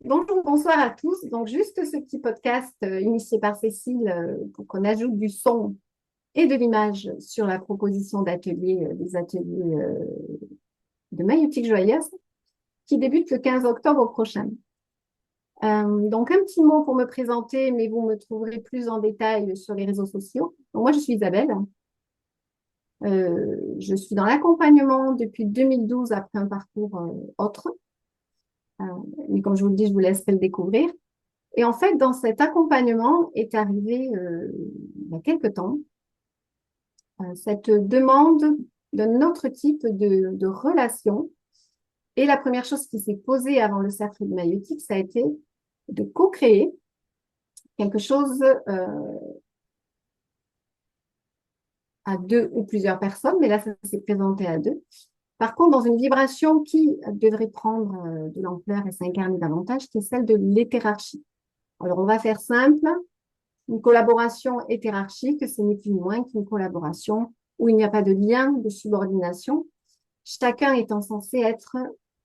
Bonjour, bonsoir à tous. Donc, juste ce petit podcast initié par Cécile pour qu'on ajoute du son et de l'image sur la proposition d'atelier, des ateliers de maïeutique joyeuse qui débute le 15 octobre prochain. Donc, un petit mot pour me présenter, mais vous me trouverez plus en détail sur les réseaux sociaux. Donc, moi, je suis Isabelle. Je suis dans l'accompagnement depuis 2012 après un parcours autre. Euh, mais comme je vous le dis, je vous laisserai le découvrir. Et en fait, dans cet accompagnement est arrivé il y a quelque temps cette demande d'un autre type de relation. Et la première chose qui s'est posée avant le cercle de maïeutique, ça a été de co-créer quelque chose à deux ou plusieurs personnes, mais là, ça s'est présenté à deux. Par contre, dans une vibration qui devrait prendre de l'ampleur et s'incarner davantage, qui est celle de l'hétérarchie. Alors, on va faire simple. Une collaboration hétérarchique, ce n'est plus ni moins qu'une collaboration où il n'y a pas de lien de subordination, chacun étant censé être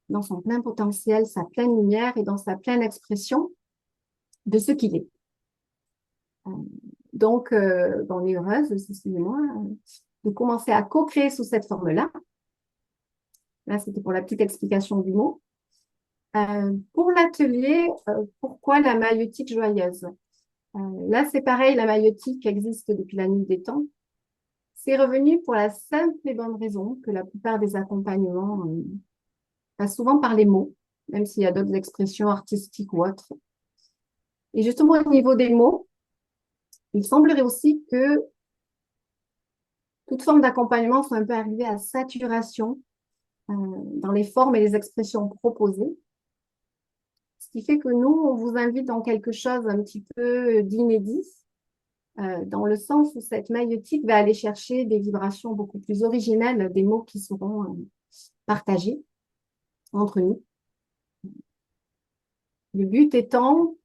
dans son plein potentiel, sa pleine lumière et dans sa pleine expression de ce qu'il est. Donc, on est heureuse, Cécile et moi, de commencer à co-créer sous cette forme-là. Là, c'était pour la petite explication du mot. Pour l'atelier, pourquoi la maïeutique joyeuse? Là, c'est pareil, la maïeutique existe depuis la nuit des temps. C'est revenu pour la simple et bonne raison que la plupart des accompagnements passent souvent par les mots, même s'il y a d'autres expressions artistiques ou autres. Et justement, au niveau des mots, il semblerait aussi que toute forme d'accompagnement soit un peu arrivée à saturation dans les formes et les expressions proposées. Ce qui fait que nous, on vous invite dans quelque chose un petit peu d'inédit, dans le sens où cette maïeutique va aller chercher des vibrations beaucoup plus originelles, des mots qui seront partagés entre nous. Le but étant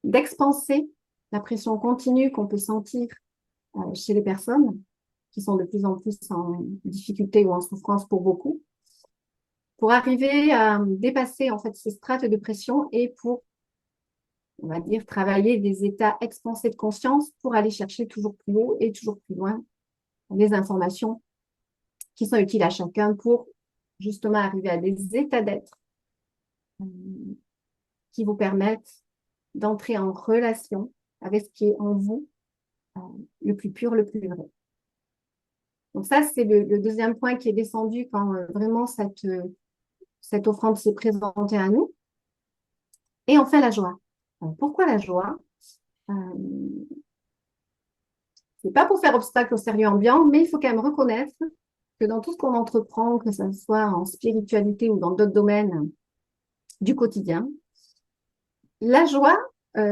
d'expanser la pression continue qu'on peut sentir chez les personnes qui sont de plus en plus en difficulté ou en souffrance pour beaucoup, pour arriver à dépasser en fait ces strates de pression et pour, on va dire, travailler des états expansés de conscience pour aller chercher toujours plus haut et toujours plus loin les informations qui sont utiles à chacun pour justement arriver à des états d'être euh, qui vous permettent d'entrer en relation avec ce qui est en vous euh, le plus pur, le plus vrai. Donc ça, c'est le deuxième point qui est descendu quand vraiment cette offrande s'est présentée à nous. Et enfin, la joie. Alors, pourquoi la joie? euh, C'est pas pour faire obstacle au sérieux ambiant, mais il faut quand même reconnaître que dans tout ce qu'on entreprend, que ce soit en spiritualité ou dans d'autres domaines du quotidien, la joie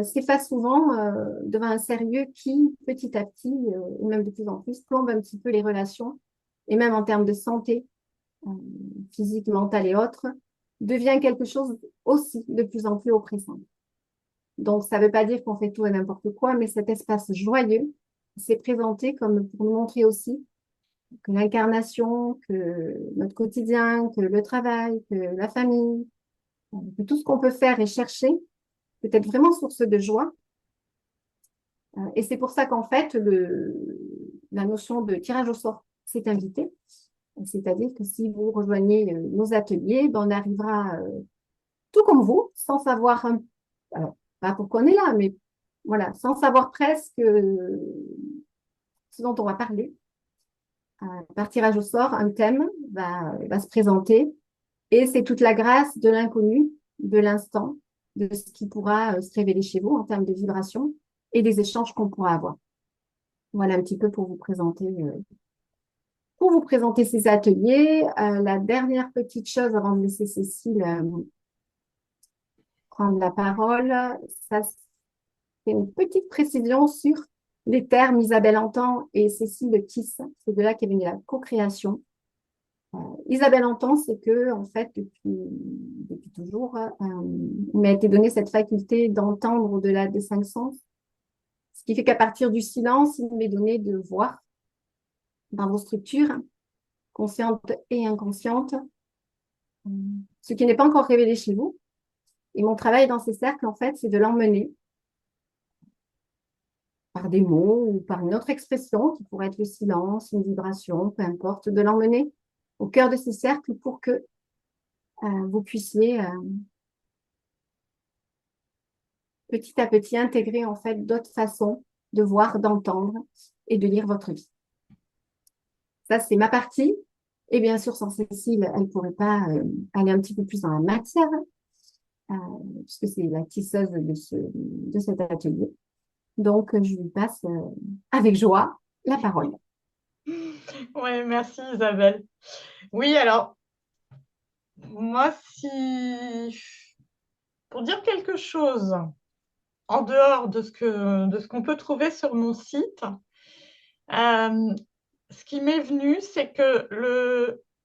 s'efface souvent devant un sérieux qui, petit à petit, et même de plus en plus, plombe un petit peu les relations, et même en termes de santé euh, physique, mentale et autres, devient quelque chose aussi de plus en plus oppressant. Donc, ça ne veut pas dire qu'on fait tout et n'importe quoi, mais cet espace joyeux s'est présenté comme pour nous montrer aussi que l'incarnation, que notre quotidien, que le travail, que la famille, que tout ce qu'on peut faire et chercher peut être vraiment source de joie. Et c'est pour ça qu'en fait, la notion de tirage au sort s'est invitée. C'est-à-dire que si vous rejoignez nos ateliers, ben on arrivera tout comme vous, sans savoir, alors, pas pourquoi on est là, mais voilà, sans savoir presque ce dont on va parler. Par tirage au sort, un thème va se présenter et c'est toute la grâce de l'inconnu, de l'instant, de ce qui pourra se révéler chez vous en termes de vibration et des échanges qu'on pourra avoir. Voilà un petit peu pour vous présenter ces ateliers. La dernière petite chose avant de laisser Cécile prendre la parole, ça c'est une petite précision sur les termes Isabelle Antan et Cécile Kiss. C'est de là qu'est venue la co-création. Isabelle Antan, c'est que, en fait, depuis toujours, il m'a été donné cette faculté d'entendre au-delà des cinq sens. Ce qui fait qu'à partir du silence, il m'est donné de voir dans vos structures, conscientes et inconscientes, ce qui n'est pas encore révélé chez vous, Et mon travail dans ces cercles, en fait, c'est de l'emmener par des mots ou par une autre expression qui pourrait être le silence, une vibration, peu importe, de l'emmener au cœur de ces cercles pour que vous puissiez petit à petit intégrer en fait d'autres façons de voir, d'entendre et de lire votre vie. Ça, c'est ma partie. Et bien sûr, sans Cécile, elle ne pourrait pas aller un petit peu plus dans la matière, euh, puisque c'est la tisseuse de cet atelier. Donc, je lui passe avec joie la parole. Ouais, merci Isabelle. Oui, alors, moi, si... Pour dire quelque chose en dehors de ce qu'on peut trouver sur mon site, euh, ce qui m'est venu, c'est que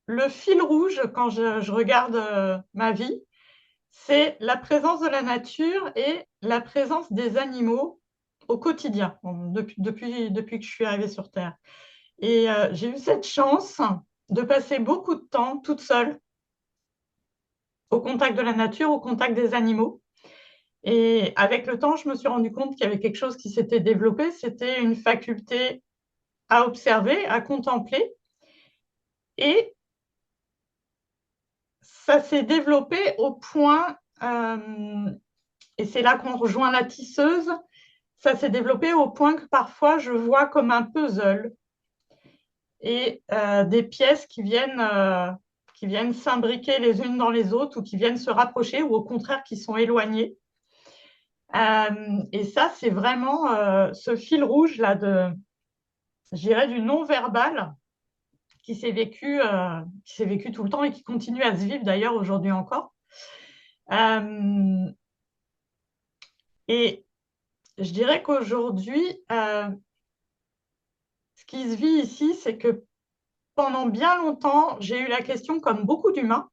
le fil rouge, quand je regarde ma vie, c'est la présence de la nature et la présence des animaux au quotidien, depuis que je suis arrivée sur Terre. Et j'ai eu cette chance de passer beaucoup de temps toute seule au contact de la nature, au contact des animaux. Et avec le temps, je me suis rendu compte qu'il y avait quelque chose qui s'était développé, c'était une faculté à observer, à contempler. Et ça s'est développé au point, et c'est là qu'on rejoint la tisseuse, ça s'est développé au point que parfois je vois comme un puzzle et des pièces qui viennent s'imbriquer les unes dans les autres ou qui viennent se rapprocher ou au contraire qui sont éloignées. Et ça, c'est vraiment ce fil rouge là je dirais, du non-verbal qui s'est vécu tout le temps et qui continue à se vivre d'ailleurs aujourd'hui encore. Euh, et je dirais qu'aujourd'hui, ce qui se vit ici, c'est que pendant bien longtemps, j'ai eu la question, comme beaucoup d'humains,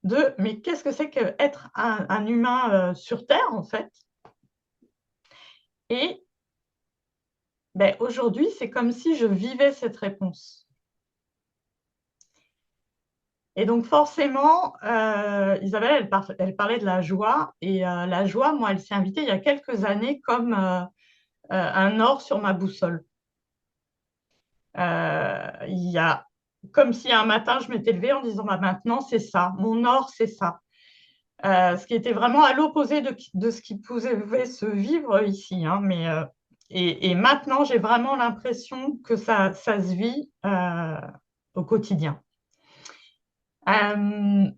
de mais qu'est-ce que c'est qu'être un humain sur Terre, en fait? Et ben, aujourd'hui, c'est comme si je vivais cette réponse. Et donc forcément, Isabelle, elle parlait de la joie. Et la joie, moi, elle s'est invitée il y a quelques années comme un or sur ma boussole. Il y a comme si un matin, je m'étais levée en disant, bah, maintenant, c'est ça. Mon or, c'est ça. Ce qui était vraiment à l'opposé de ce qui pouvait se vivre ici. Hein, et maintenant, j'ai vraiment l'impression que ça se vit au quotidien. Euh,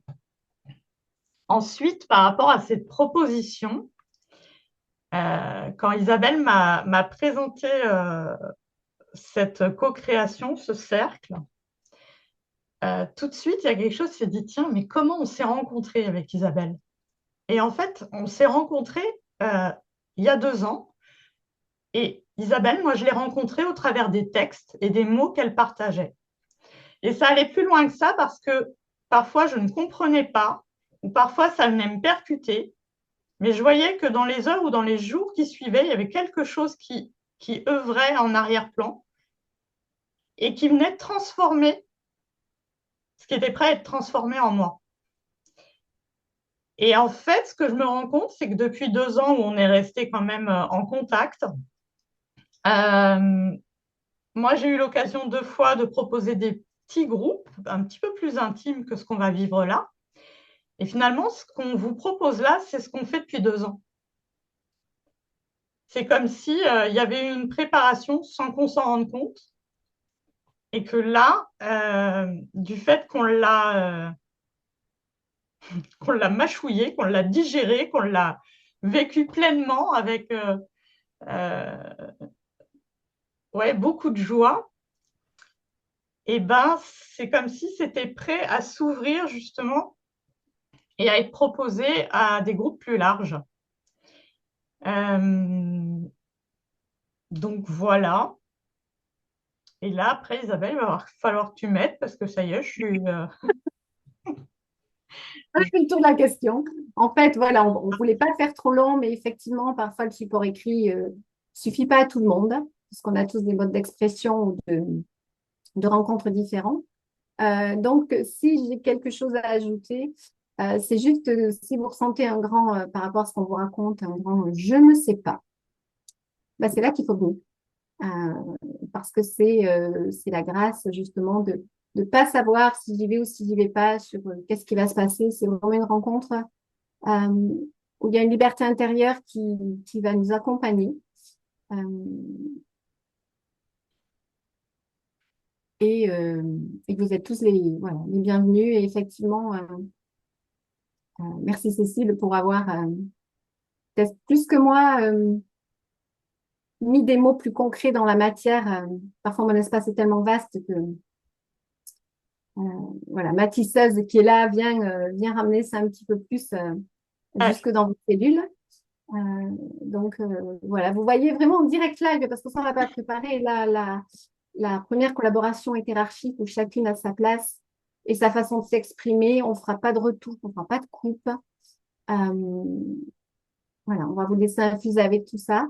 Ensuite, par rapport à cette proposition, quand Isabelle m'a présenté cette co-création, ce cercle, tout de suite, il y a quelque chose qui s'est dit, tiens, mais comment on s'est rencontrés avec Isabelle? Et en fait, on s'est rencontrés il y a 2 ans. Et Isabelle, moi, je l'ai rencontrée au travers des textes et des mots qu'elle partageait. Et ça allait plus loin que ça parce que parfois, je ne comprenais pas, ou parfois, ça venait me percuter. Mais je voyais que dans les heures ou dans les jours qui suivaient, il y avait quelque chose qui œuvrait en arrière-plan et qui venait transformer ce qui était prêt à être transformé en moi. Et en fait, ce que je me rends compte, c'est que depuis 2 ans où on est resté quand même en contact, euh, moi, j'ai eu l'occasion 2 fois de proposer des petits groupes, un petit peu plus intimes que ce qu'on va vivre là. Et finalement, ce qu'on vous propose là, c'est ce qu'on fait depuis 2 ans. C'est comme si il y avait eu une préparation sans qu'on s'en rende compte. Et que là, du fait qu'on l'a mâchouillé, qu'on l'a digéré, qu'on l'a vécu pleinement avec euh, ouais, beaucoup de joie, et ben, c'est comme si c'était prêt à s'ouvrir justement et à être proposé à des groupes plus larges. Euh, donc voilà. Et là, après, Isabelle, il va falloir que tu m'aides parce que ça y est, je suis. On a fait le tour de la question. En fait, voilà, on ne voulait pas le faire trop long, mais effectivement, parfois, le support écrit suffit pas à tout le monde, parce qu'on a tous des modes d'expression ou de rencontres différents. Donc, si j'ai quelque chose à ajouter, C'est juste si vous ressentez un grand, par rapport à ce qu'on vous raconte, un grand je ne sais pas, bah, c'est là qu'il faut venir. Parce que c'est la grâce justement de ne pas savoir si j'y vais ou si j'y vais pas, sur qu'est-ce qui va se passer. C'est vraiment une rencontre euh, où il y a une liberté intérieure qui va nous accompagner. Euh, et que vous êtes tous voilà, les bienvenus. Et effectivement, merci Cécile pour avoir peut-être plus que moi mis des mots plus concrets dans la matière. Parfois, mon espace est tellement vaste que euh, voilà, ma tisseuse qui est là vient ramener ça un petit peu plus Ouais. jusque dans vos cellules. Euh, donc voilà, vous voyez vraiment en direct live parce que ça, on l'a pas préparé. La première collaboration est hiérarchique où chacune a sa place et sa façon de s'exprimer. On ne fera pas de retour, on ne fera pas de coupe. Voilà, on va vous laisser infuser avec tout ça.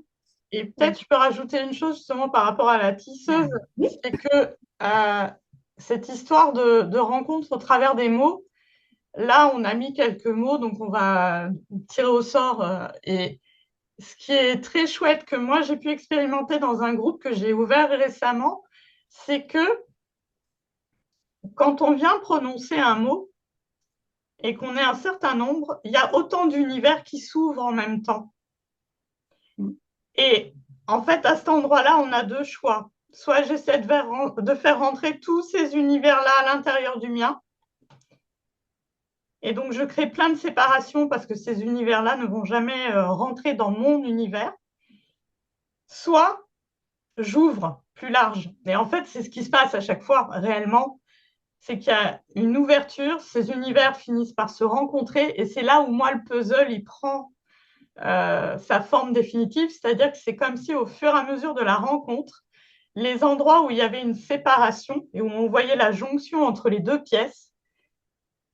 Et peut-être je peux rajouter une chose justement par rapport à la tisseuse, Oui. c'est que cette histoire de rencontre au travers des mots, là on a mis quelques mots, donc on va tirer au sort. Et ce qui est très chouette que moi j'ai pu expérimenter dans un groupe que j'ai ouvert récemment, c'est que quand on vient prononcer un mot et qu'on est un certain nombre, il y a autant d'univers qui s'ouvrent en même temps. Et en fait, à cet endroit-là, on a deux choix. Soit j'essaie de faire rentrer tous ces univers-là à l'intérieur du mien. Et donc, je crée plein de séparations parce que ces univers-là ne vont jamais rentrer dans mon univers. Soit j'ouvre plus large. Et en fait, c'est ce qui se passe à chaque fois réellement. C'est qu'il y a une ouverture, ces univers finissent par se rencontrer. Et c'est là où moi, le puzzle, il prend sa forme définitive. C'est-à-dire que c'est comme si au fur et à mesure de la rencontre, les endroits où il y avait une séparation et où on voyait la jonction entre les deux pièces,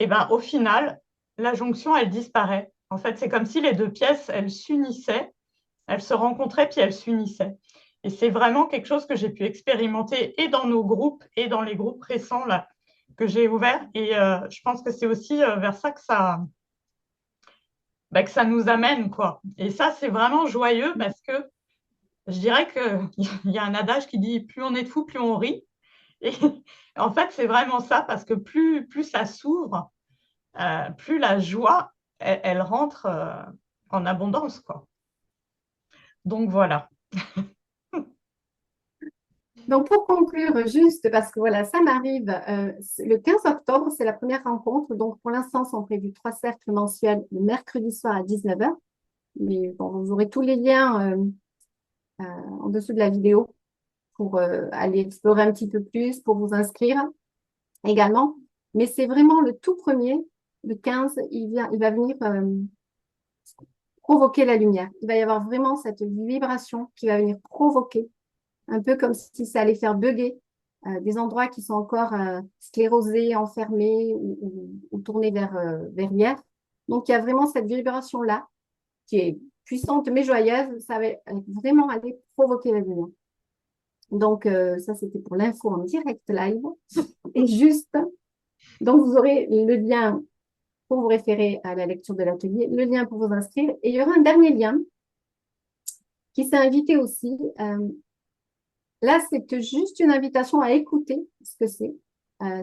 et ben, au final, la jonction, elle disparaît. En fait, c'est comme si les deux pièces, elles s'unissaient, elles se rencontraient puis elles s'unissaient. Et c'est vraiment quelque chose que j'ai pu expérimenter et dans nos groupes et dans les groupes récents là, que j'ai ouverts. Et je pense que c'est aussi vers ça que ça nous amène, quoi. Et ça, c'est vraiment joyeux parce que je dirais qu'il y a un adage qui dit plus on est de fous, plus on rit. Et en fait, c'est vraiment ça, parce que plus ça s'ouvre, plus la joie, elle rentre en abondance, quoi. Donc voilà. Donc, pour conclure, juste parce que voilà, ça m'arrive, le 15 octobre, c'est la première rencontre. Donc, pour l'instant, sont prévus 3 cercles mensuels le mercredi soir à 19h. Mais bon, vous aurez tous les liens en dessous de la vidéo pour aller explorer un petit peu plus, pour vous inscrire également. Mais c'est vraiment le tout premier, le 15, il va venir provoquer la lumière. Il va y avoir vraiment cette vibration qui va venir provoquer, un peu comme si ça allait faire bugger des endroits qui sont encore sclérosés, enfermés ou tournés vers hier. Donc, il y a vraiment cette vibration-là qui est puissante mais joyeuse. Ça va vraiment aller provoquer la lumière. Donc, ça, c'était pour l'info en direct live. Et juste, donc, vous aurez le lien pour vous référer à la lecture de l'atelier, le lien pour vous inscrire. Et il y aura un dernier lien qui s'est invité aussi. Là, c'est juste une invitation à écouter ce que c'est.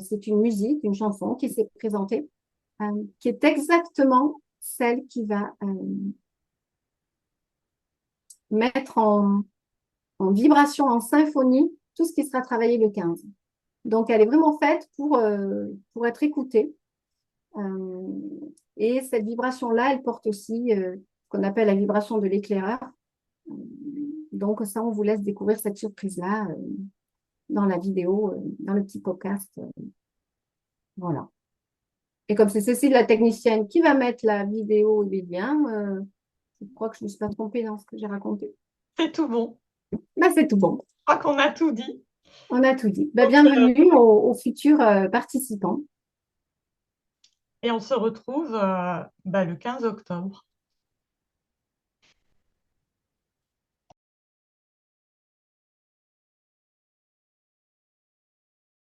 C'est une musique, une chanson qui s'est présentée, qui est exactement celle qui va mettre en vibration, en symphonie, tout ce qui sera travaillé le 15. Donc, elle est vraiment faite pour être écoutée. Euh, et cette vibration-là, elle porte aussi ce qu'on appelle la vibration de l'éclaireur. Donc, ça, on vous laisse découvrir cette surprise-là dans la vidéo, dans le petit podcast. Voilà. Et comme c'est Cécile, la technicienne, qui va mettre la vidéo et les liens, je crois que je ne me suis pas trompée dans ce que j'ai raconté. C'est tout bon. Ben, c'est tout bon. Je crois qu'on a tout dit. On a tout dit. Ben, Donc, bienvenue aux futurs participants. et on se retrouve le 15 octobre.